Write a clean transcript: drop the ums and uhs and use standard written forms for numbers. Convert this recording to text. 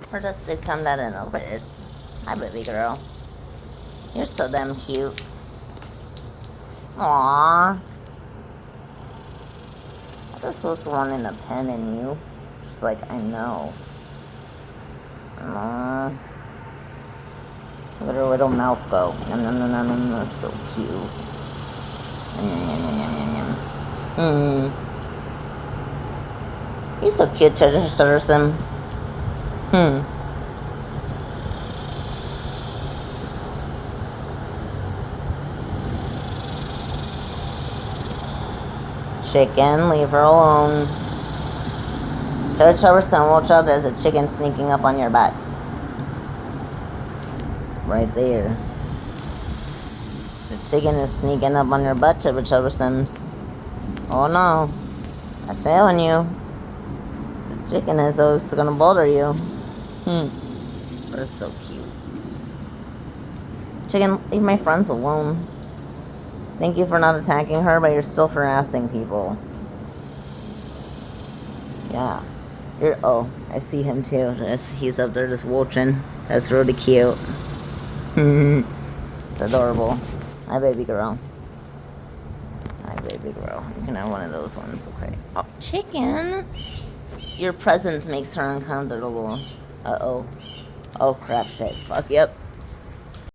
Where does it come that in over here? Hi, baby girl. You're so damn cute. Aww. I just was wanting a pen in you. She's like, I know. Aww. Look at her little mouth go. Nom nom nom nom nom. That's so cute. Nom nom nom nom nom nom. You're so cute, Treasure Sims. Chicken, leave her alone. Treasure Sim, watch out, there's a chicken sneaking up on your butt. Right there. The chicken is sneaking up on your butt, Treasure Sims. Oh no. I'm telling you. The chicken is always gonna bother you. But it's so cute. Chicken, leave my friends alone. Thank you for not attacking her, but you're still harassing people. Yeah. Oh, I see him too. He's up there just watching. That's really cute. It's adorable. Hi, baby girl. Hi, baby girl. You can have one of those ones, okay? Oh, chicken! Your presence makes her uncomfortable. Uh-oh. Oh, crap, shit. Fuck, yep.